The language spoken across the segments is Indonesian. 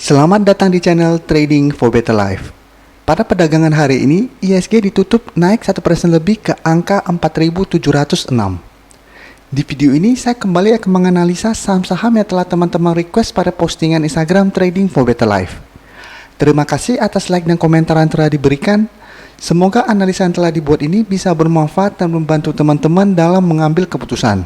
Selamat datang di channel Trading for Better Life. Pada perdagangan hari ini, ISG ditutup naik 1% lebih ke angka 4.706. Di video ini, saya kembali akan menganalisa saham-saham yang telah teman-teman request pada postingan Instagram Trading for Better Life. Terima kasih atas like dan komentar yang telah diberikan. Semoga analisa yang telah dibuat ini bisa bermanfaat dan membantu teman-teman dalam mengambil keputusan.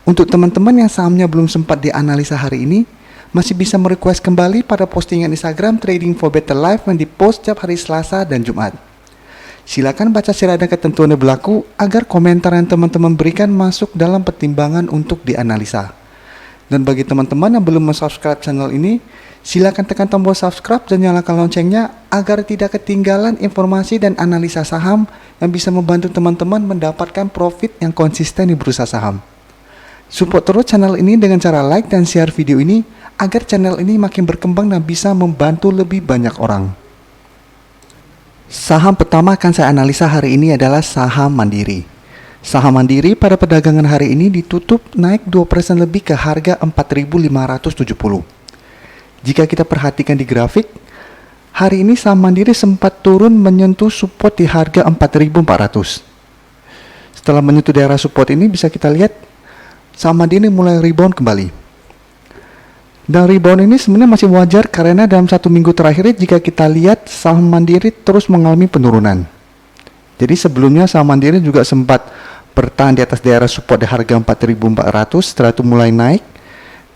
Untuk teman-teman yang sahamnya belum sempat dianalisa hari ini, masih bisa merequest kembali pada postingan Instagram Trading for Better Life yang dipost setiap hari Selasa dan Jumat. Silakan baca syarat dan ketentuan yang berlaku agar komentar yang teman-teman berikan masuk dalam pertimbangan untuk dianalisa. Dan bagi teman-teman yang belum subscribe channel ini, silakan tekan tombol subscribe dan nyalakan loncengnya agar tidak ketinggalan informasi dan analisa saham yang bisa membantu teman-teman mendapatkan profit yang konsisten di bursa saham. Support terus channel ini dengan cara like dan share video ini agar channel ini makin berkembang dan bisa membantu lebih banyak orang. Saham pertama akan saya analisa hari ini adalah saham Mandiri. Saham Mandiri pada perdagangan hari ini ditutup naik 2% lebih ke harga 4.570. Jika kita perhatikan di grafik, hari ini saham Mandiri sempat turun menyentuh support di harga 4.400. Setelah menyentuh daerah support ini bisa kita lihat saham Mandiri mulai rebound kembali. Dan rebound ini sebenarnya masih wajar karena dalam satu minggu terakhir jika kita lihat saham Mandiri terus mengalami penurunan. Jadi sebelumnya saham Mandiri juga sempat bertahan di atas daerah support di harga 4.400, setelah itu mulai naik.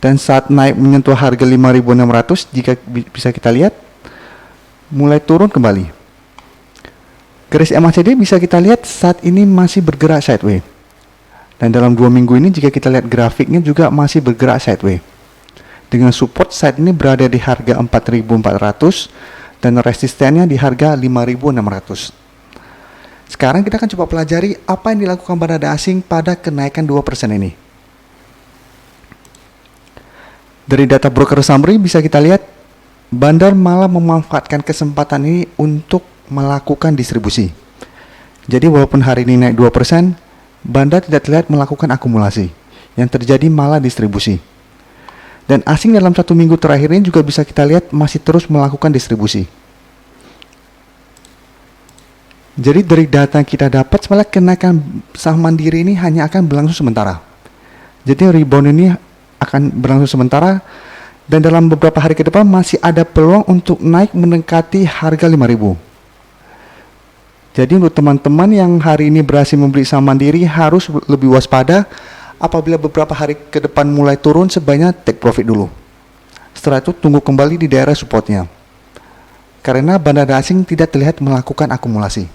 Dan saat naik menyentuh harga 5.600, jika bisa kita lihat mulai turun kembali. Garis MACD bisa kita lihat saat ini masih bergerak sideways. Dan dalam 2 minggu ini jika kita lihat grafiknya juga masih bergerak sideways. Dengan support saat ini berada di harga 4.400 dan resistennya di harga 5.600. Sekarang kita akan coba pelajari apa yang dilakukan barada asing pada kenaikan 2% ini. Dari data broker summary bisa kita lihat bandar malah memanfaatkan kesempatan ini untuk melakukan distribusi. Jadi walaupun hari ini naik 2%, bandar tidak terlihat melakukan akumulasi. Yang terjadi malah distribusi. Dan asing dalam 1 minggu terakhir ini juga bisa kita lihat masih terus melakukan distribusi. Jadi dari data yang kita dapat sebenarnya kenaikan saham Mandiri ini hanya akan berlangsung sementara. Jadi rebound ini akan berlangsung sementara dan dalam beberapa hari ke depan masih ada peluang untuk naik mendekati harga 5.000. Jadi untuk teman-teman yang hari ini berhasil membeli saham Mandiri harus lebih waspada. Apabila beberapa hari ke depan mulai turun, sebaiknya take profit dulu. Setelah itu tunggu kembali di daerah supportnya. Karena bandar asing tidak terlihat melakukan akumulasi.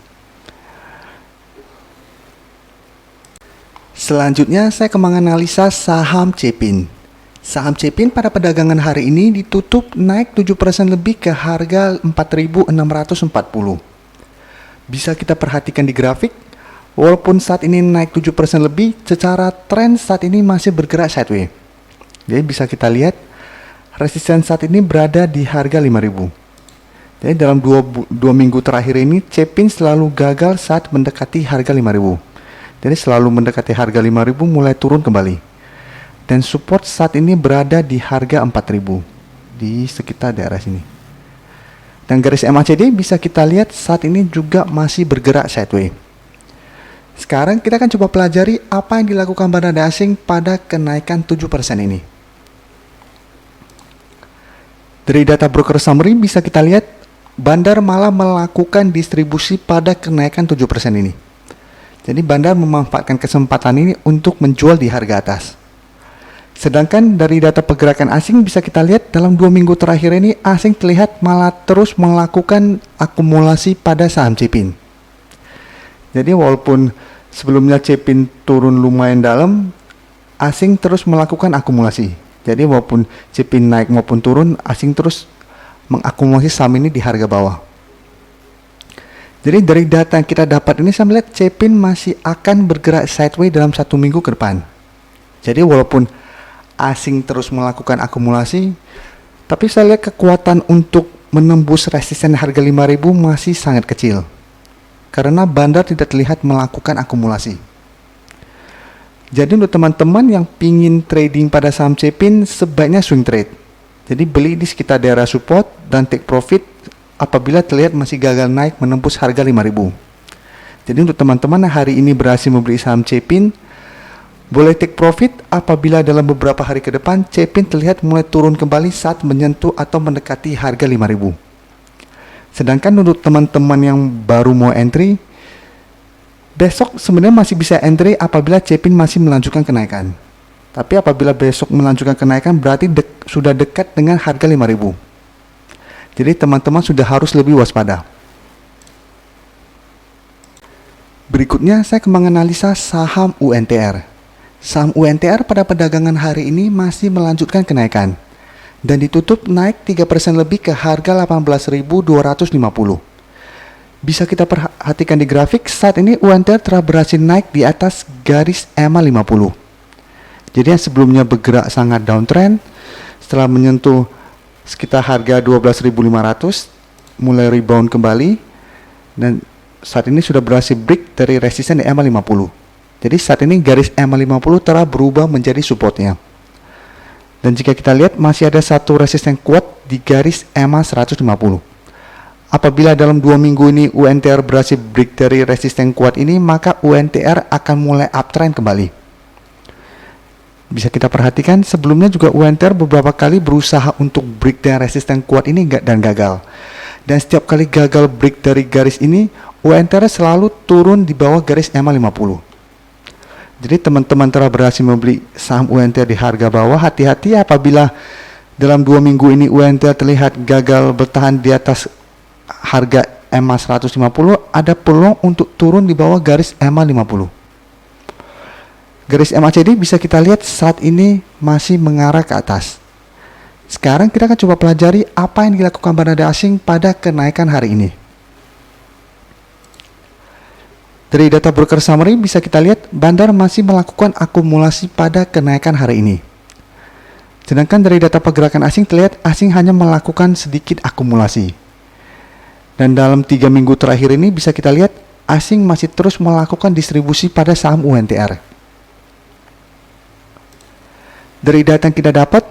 Selanjutnya saya akan menganalisa saham Cepin. Saham Cepin pada perdagangan hari ini ditutup naik 7% lebih ke harga 4.640. Bisa kita perhatikan di grafik. Walaupun saat ini naik 7% lebih, secara tren saat ini masih bergerak sideways. Jadi bisa kita lihat, resisten saat ini berada di harga 5.000. Jadi dalam 2 minggu terakhir ini, Cepin selalu gagal saat mendekati harga 5.000. Jadi selalu mendekati harga 5.000 mulai turun kembali. Dan support saat ini berada di harga 4.000, di sekitar daerah sini. Dan garis MACD bisa kita lihat saat ini juga masih bergerak sideways. Sekarang kita akan coba pelajari apa yang dilakukan barada asing pada kenaikan 7% ini. Dari data broker summary bisa kita lihat bandar malah melakukan distribusi pada kenaikan 7% ini. Jadi bandar memanfaatkan kesempatan ini untuk menjual di harga atas. Sedangkan dari data pergerakan asing bisa kita lihat dalam 2 minggu terakhir ini asing terlihat malah terus melakukan akumulasi pada saham Cepin. Jadi walaupun sebelumnya Cepin turun lumayan dalam, asing terus melakukan akumulasi. Jadi walaupun Cepin naik maupun turun, asing terus mengakumulasi saham ini di harga bawah. Jadi dari data yang kita dapat ini saya melihat Cepin masih akan bergerak sideways dalam 1 minggu ke depan. Jadi walaupun asing terus melakukan akumulasi, tapi saya lihat kekuatan untuk menembus resisten harga 5.000 masih sangat kecil. Karena bandar tidak terlihat melakukan akumulasi. Jadi untuk teman-teman yang pingin trading pada saham Cepin, sebaiknya swing trade. Jadi beli di sekitar daerah support dan take profit apabila terlihat masih gagal naik menembus harga 5.000. Jadi untuk teman-teman yang hari ini berhasil membeli saham Cepin, boleh take profit apabila dalam beberapa hari ke depan Cepin terlihat mulai turun kembali saat menyentuh atau mendekati harga 5.000. Sedangkan untuk teman-teman yang baru mau entry, besok sebenarnya masih bisa entry apabila Cepin masih melanjutkan kenaikan. Tapi apabila besok melanjutkan kenaikan berarti sudah dekat dengan harga 5.000. Jadi teman-teman sudah harus lebih waspada. Berikutnya saya menganalisa saham UNTR. Saham UNTR pada perdagangan hari ini masih melanjutkan kenaikan dan ditutup naik 3% lebih ke harga 18.250. Bisa kita perhatikan di grafik, saat ini UNTR telah berhasil naik di atas garis EMA 50. Jadi yang sebelumnya bergerak sangat downtrend, setelah menyentuh sekitar harga 12.500, mulai rebound kembali, dan saat ini sudah berhasil break dari resisten di EMA 50. Jadi saat ini garis EMA 50 telah berubah menjadi supportnya. Dan jika kita lihat masih ada satu resisten kuat di garis EMA 150. Apabila dalam 2 minggu ini UNTR berhasil break dari resisten kuat ini, maka UNTR akan mulai uptrend kembali. Bisa kita perhatikan sebelumnya juga UNTR beberapa kali berusaha untuk break dari resisten kuat ini dan gagal. Dan setiap kali gagal break dari garis ini, UNTR selalu turun di bawah garis EMA 50. Jadi teman-teman telah berhasil membeli saham UNTR di harga bawah, hati-hati apabila dalam 2 minggu ini UNTR terlihat gagal bertahan di atas harga EMA 150, ada peluang untuk turun di bawah garis EMA 50. Garis MACD bisa kita lihat saat ini masih mengarah ke atas. Sekarang kita akan coba pelajari apa yang dilakukan bandar asing pada kenaikan hari ini. Dari data broker summary bisa kita lihat bandar masih melakukan akumulasi pada kenaikan hari ini. Sedangkan dari data pergerakan asing terlihat asing hanya melakukan sedikit akumulasi. Dan dalam 3 minggu terakhir ini bisa kita lihat asing masih terus melakukan distribusi pada saham UNTR. Dari data yang kita dapat,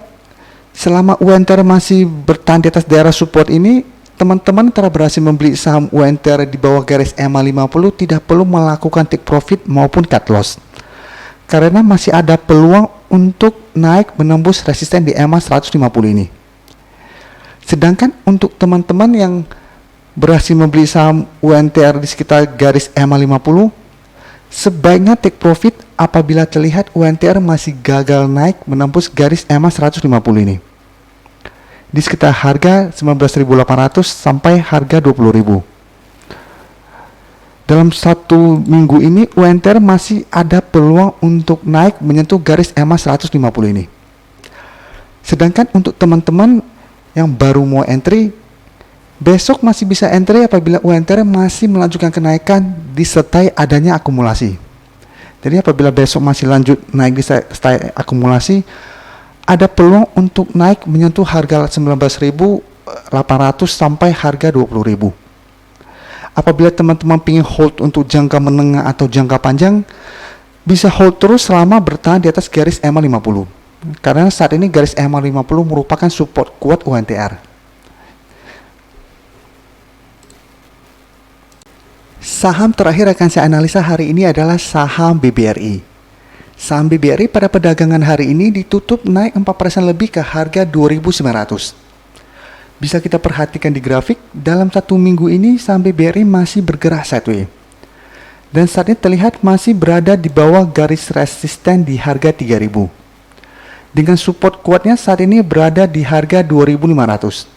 selama UNTR masih bertahan di atas daerah support ini, teman-teman telah berhasil membeli saham UNTR di bawah garis EMA 50 tidak perlu melakukan take profit maupun cut loss. Karena masih ada peluang untuk naik menembus resisten di EMA 150 ini. Sedangkan untuk teman-teman yang berhasil membeli saham UNTR di sekitar garis EMA 50, sebaiknya take profit apabila terlihat UNTR masih gagal naik menembus garis EMA 150 ini. Di sekitar harga 19.800 sampai harga 20.000. Dalam 1 minggu ini UNTR masih ada peluang untuk naik menyentuh garis EMA 150 ini. Sedangkan untuk teman-teman yang baru mau entry, besok masih bisa entry apabila UNTR masih melanjutkan kenaikan disertai adanya akumulasi. Jadi apabila besok masih lanjut naik disertai akumulasi, ada peluang untuk naik menyentuh harga 19.800 sampai harga 20.000. Apabila teman-teman ingin hold untuk jangka menengah atau jangka panjang, bisa hold terus selama bertahan di atas garis EMA 50. Karena saat ini garis EMA 50 merupakan support kuat UNTR. Saham terakhir akan saya analisa hari ini adalah saham BBRI. Saham BBRI pada perdagangan hari ini ditutup naik 4% lebih ke harga 2.900. Bisa kita perhatikan di grafik, dalam 1 minggu ini saham BBRI masih bergerak sideways. Dan saat ini terlihat masih berada di bawah garis resisten di harga 3.000. Dengan support kuatnya saat ini berada di harga 2.500.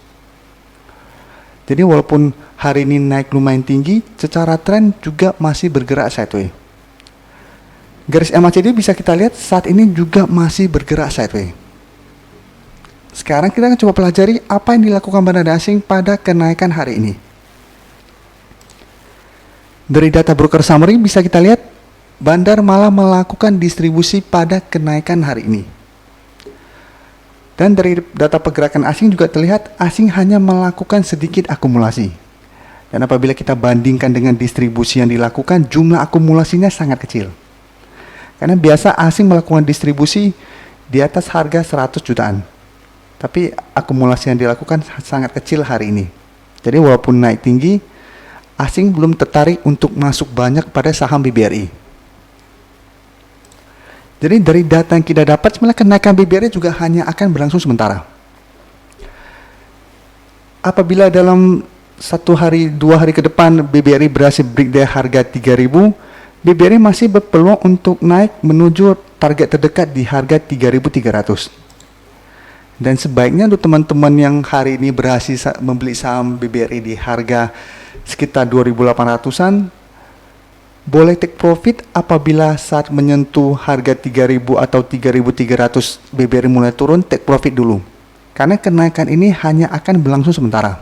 Jadi walaupun hari ini naik lumayan tinggi, secara tren juga masih bergerak sideways. Garis MACD bisa kita lihat saat ini juga masih bergerak sideways. Sekarang kita akan coba pelajari apa yang dilakukan bandar asing pada kenaikan hari ini. Dari data broker summary bisa kita lihat bandar malah melakukan distribusi pada kenaikan hari ini. Dan dari data pergerakan asing juga terlihat asing hanya melakukan sedikit akumulasi. Dan apabila kita bandingkan dengan distribusi yang dilakukan, jumlah akumulasinya sangat kecil. Karena biasa asing melakukan distribusi di atas harga 100 jutaan. Tapi akumulasi yang dilakukan sangat kecil hari ini. Jadi walaupun naik tinggi, asing belum tertarik untuk masuk banyak pada saham BBRI. Jadi dari data yang kita dapat, sebenarnya kenaikan BBRI juga hanya akan berlangsung sementara. Apabila dalam 1 hari, 2 hari ke depan BBRI berhasil break dari harga 3.000, BBRI masih berpeluang untuk naik menuju target terdekat di harga 3.300. Dan sebaiknya untuk teman-teman yang hari ini berhasil membeli saham BBRI di harga sekitar 2.800-an, boleh take profit apabila saat menyentuh harga 3.000 atau 3.300 BBRI mulai turun, take profit dulu. Karena kenaikan ini hanya akan berlangsung sementara.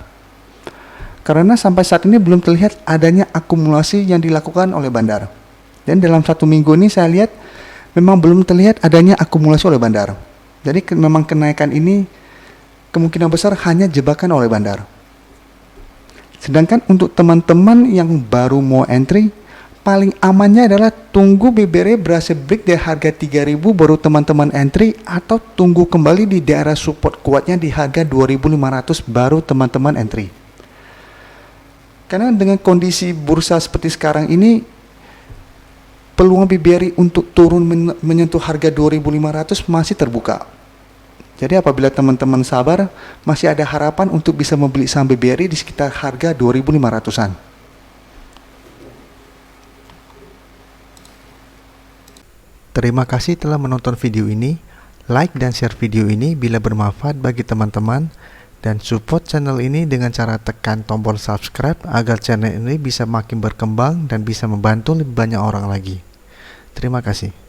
Karena sampai saat ini belum terlihat adanya akumulasi yang dilakukan oleh bandar. Dan dalam 1 minggu ini saya lihat memang belum terlihat adanya akumulasi oleh bandar. Jadi memang kenaikan ini kemungkinan besar hanya jebakan oleh bandar. Sedangkan untuk teman-teman yang baru mau entry, paling amannya adalah tunggu BBRI berhasil break dari harga 3.000 baru teman-teman entry, atau tunggu kembali di daerah support kuatnya di harga 2.500 baru teman-teman entry. Karena dengan kondisi bursa seperti sekarang ini, peluang BBRI untuk turun menyentuh harga 2.500 masih terbuka. Jadi apabila teman-teman sabar, masih ada harapan untuk bisa membeli saham BBRI di sekitar harga 2.500-an. Terima kasih telah menonton video ini. Like dan share video ini bila bermanfaat bagi teman-teman, dan support channel ini dengan cara tekan tombol subscribe agar channel ini bisa makin berkembang dan bisa membantu lebih banyak orang lagi. Terima kasih.